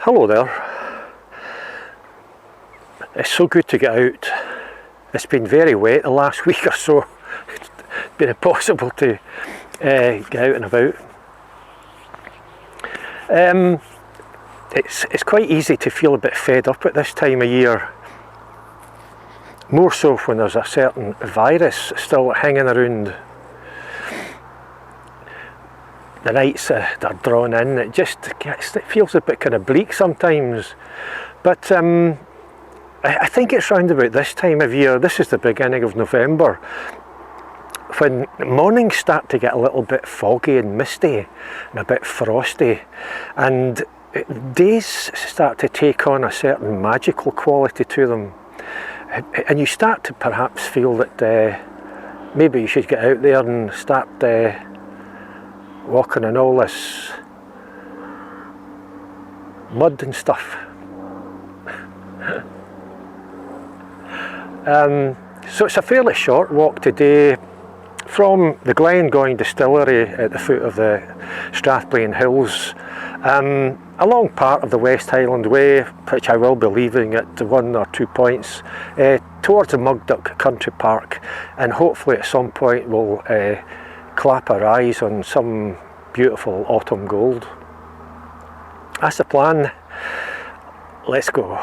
Hello there. It's so good to get out. It's been very wet the last week or so. It's been impossible to get out and about. It's quite easy to feel a bit fed up at this time of year. More so when there's a certain virus still hanging around. The nights they're drawn in, it feels a bit kind of bleak sometimes. But I think it's round about this time of year, this is the beginning of November, when mornings start to get a little bit foggy and misty and a bit frosty, and days start to take on a certain magical quality to them, and you start to perhaps feel that maybe you should get out there and start walking in all this mud and stuff. So it's a fairly short walk today from the Glengoyne Distillery at the foot of the Strathblane Hills, along part of the West Highland Way, which I will be leaving at 1 or 2 points, towards the Mugdock Country Park, and hopefully at some point we'll clap our eyes on some beautiful autumn gold. That's the plan. Let's go.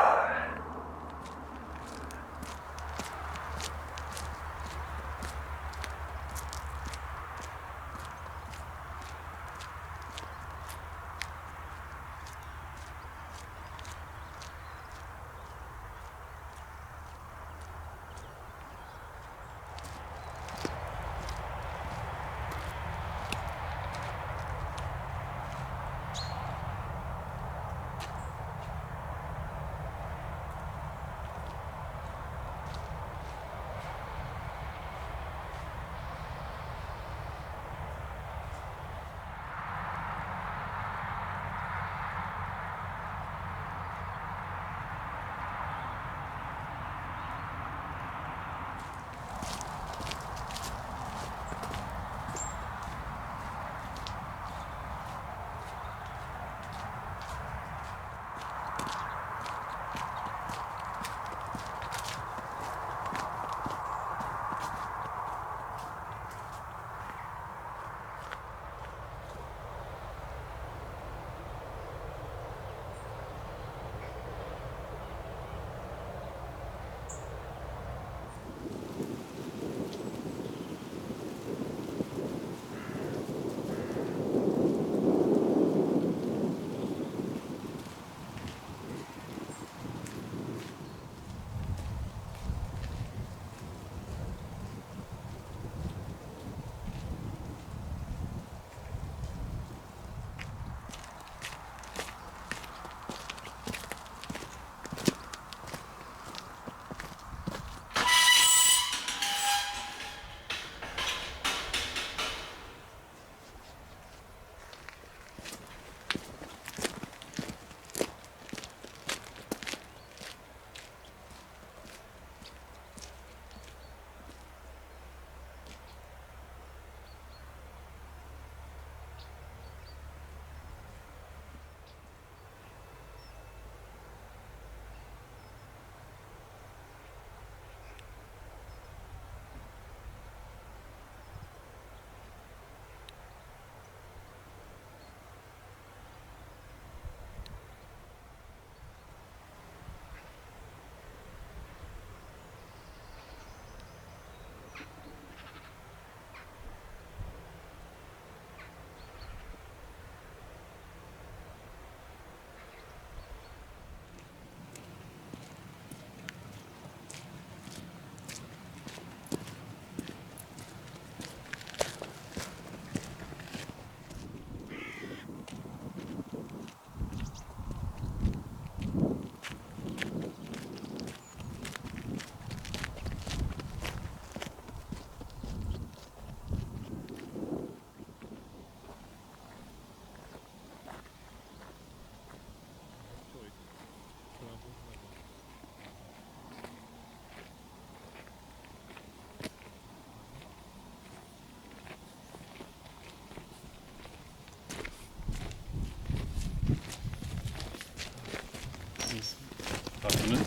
Afternoon.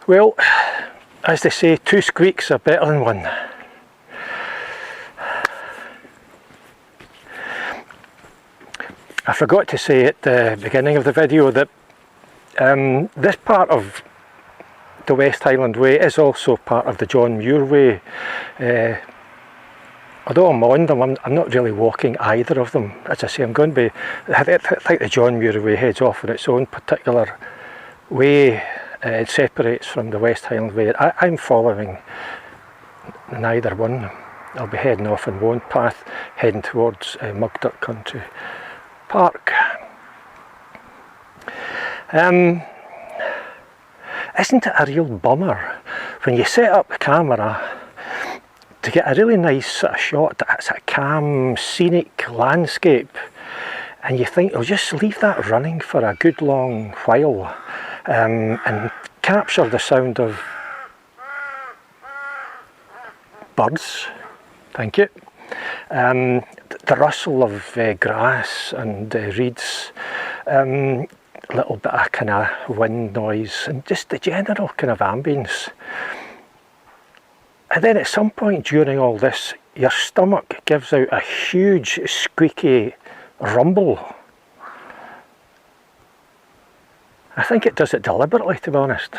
Well, as they say, two squeaks are better than one. I forgot to say at the beginning of the video that this part of the West Highland Way is also part of the John Muir Way. Although I'm on them, I'm not really walking either of them. As I say, I'm going to be, I think the John Muir Way heads off on its own particular way. It separates from the West Highland Way. I'm following neither one. I'll be heading off on one path, heading towards Mugdock Country Park. Isn't it a real bummer when you set up the camera to get a really nice sort of shot that's a calm, scenic landscape, and you think, oh, just leave that running for a good long while, and capture the sound of birds, thank you, the rustle of grass and reeds, a little bit of kind of wind noise, and just the general kind of ambience. And then at some point during all this, your stomach gives out a huge squeaky rumble. I think it does it deliberately, to be honest.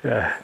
Yeah.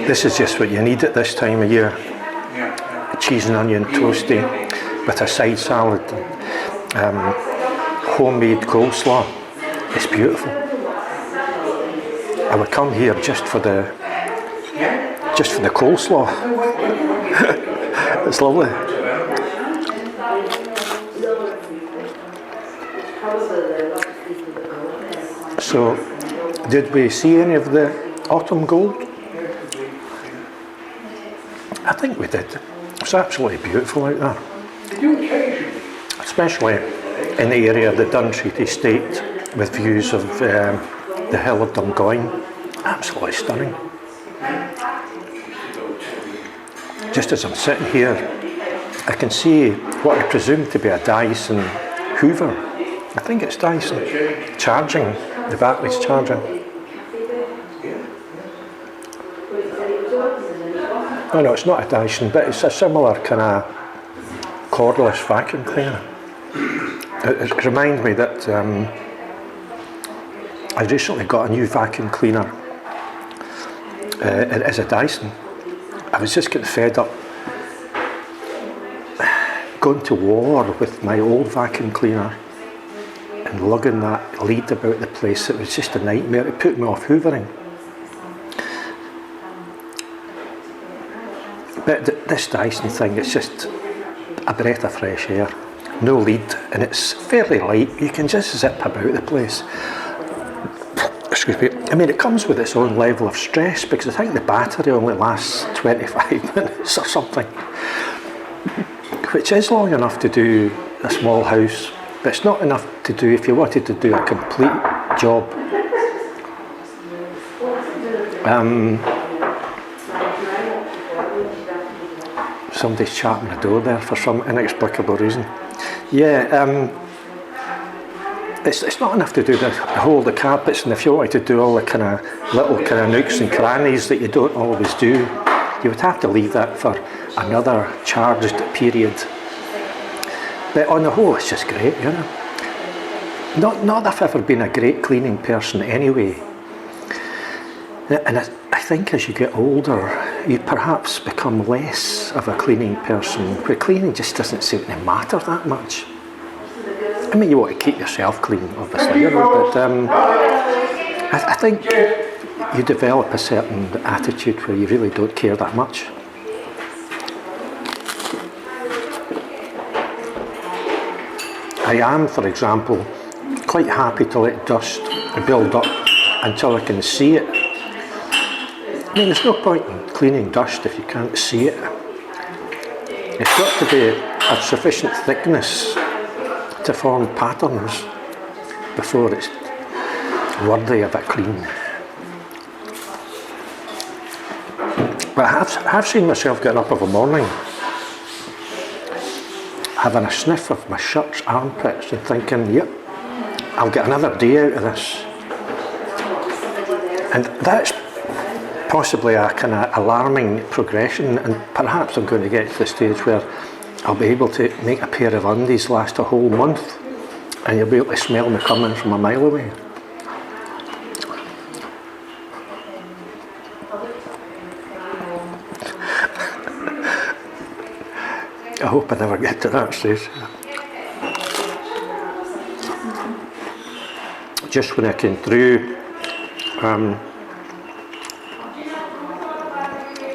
This is just what you need at this time of year. Cheese and onion toastie with a side salad, homemade coleslaw. It's beautiful. I would come here just for the coleslaw. It's lovely. So, did we see any of the autumn gold? I think we did. It's absolutely beautiful out there. Especially in the area of the Duntreath Estate with views of the hill of Dumgoyne. Absolutely stunning. Just as I'm sitting here, I can see what I presume to be a Dyson Hoover. I think it's Dyson. Charging. The battery's charging. Oh no, it's not a Dyson, but it's a similar kind of cordless vacuum cleaner. It reminds me that I recently got a new vacuum cleaner. It is a Dyson. I was just getting fed up going to war with my old vacuum cleaner and lugging that lead about the place. It was just a nightmare. It put me off hoovering. But this Dyson thing, it's just a breath of fresh air. No lead, and it's fairly light. You can just zip about the place. Excuse me. I mean, it comes with its own level of stress because I think the battery only lasts 25 minutes or something, which is long enough to do a small house, but it's not enough to do if you wanted to do a complete job. Somebody's chapping the door there for some inexplicable reason. Yeah, it's not enough to do the whole the carpets, and if you wanted to do all the kind of little kind of nooks and crannies that you don't always do, you would have to leave that for another charged period. But on the whole, it's just great, you know. Not that I've ever been a great cleaning person anyway. And I think as you get older, you perhaps become less of a cleaning person, where cleaning just doesn't seem to matter that much. I mean, you want to keep yourself clean, obviously, you know, but I think you develop a certain attitude where you really don't care that much. I am, for example, quite happy to let dust build up until I can see it. I mean, there's no point in cleaning dust if you can't see it. It's got to be of sufficient thickness to form patterns before it's worthy of a clean. But I have seen myself getting up of a morning, having a sniff of my shirt's armpits and thinking, yep, I'll get another day out of this. And that's possibly a kind of alarming progression, and perhaps I'm going to get to the stage where I'll be able to make a pair of undies last a whole month and you'll be able to smell me coming from a mile away. I hope I never get to that stage. Just when I came through,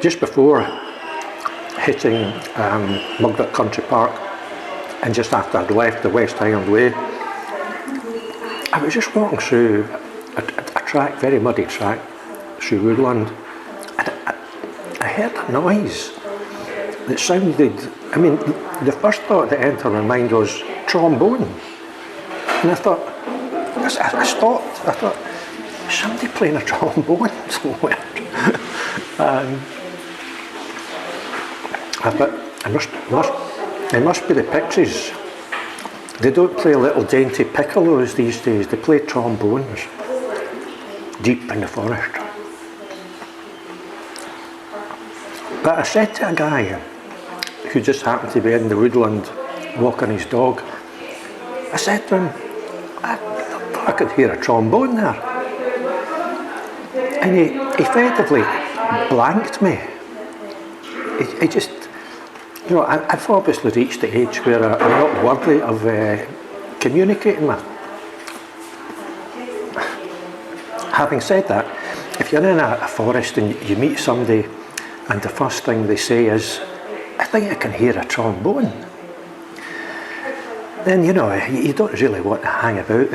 just before hitting Mugdock Country Park, and just after I'd left the West Highland Way, I was just walking through a track, very muddy track, through woodland, and I heard a noise that sounded, I mean, the first thought that entered my mind was trombone. And I thought, I stopped, I thought, is somebody playing a trombone somewhere? But it must be the Pixies. They don't play little dainty piccolos these days, they play trombones deep in the forest. But I said to a guy who just happened to be in the woodland walking his dog, I said to him, I thought I could hear a trombone there. And he effectively blanked me. He just, you know, I've obviously reached the age where I'm not worthy of communicating with. Having said that, if you're in a forest and you meet somebody and the first thing they say is, I think I can hear a trombone, then, you know, you don't really want to hang about.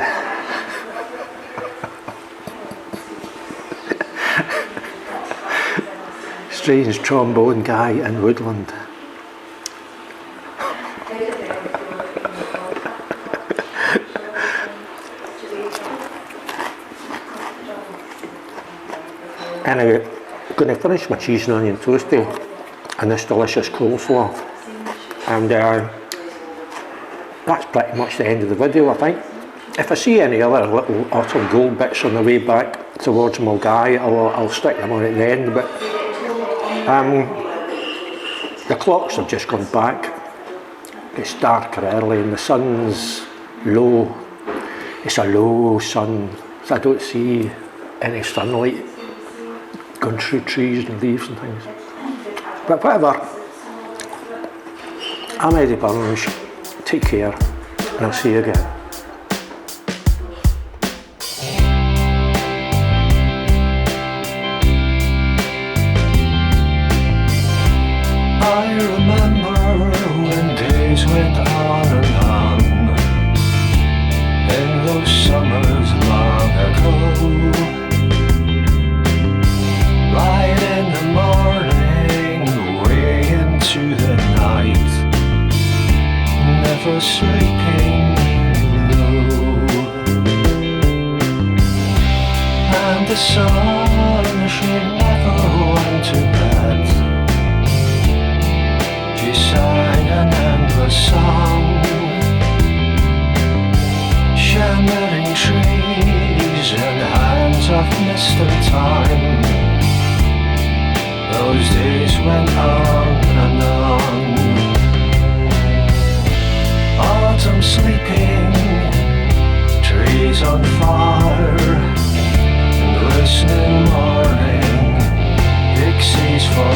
strange trombone guy in Woodland. Anyway, I'm going to finish my cheese and onion toastie and this delicious coleslaw, and that's pretty much the end of the video, I think. If I see any other little autumn gold bits on the way back towards Mulgai, I'll stick them on at the end, but the clocks have just gone back. It's darker early and the sun's low. It's a low sun, so I don't see any sunlight going through trees and leaves and things. But whatever, I'm Eddie Burns, take care, and I'll see you again. I remember when days went on and on, in those summers long ago. Right in the morning, way into the night, never sleeping low. And the sun, she never went to bed. She sang an endless song, shimmering trees and hands of mist and time. Those days went on and on. Autumn sleeping, trees on fire, and listening morning, pixies for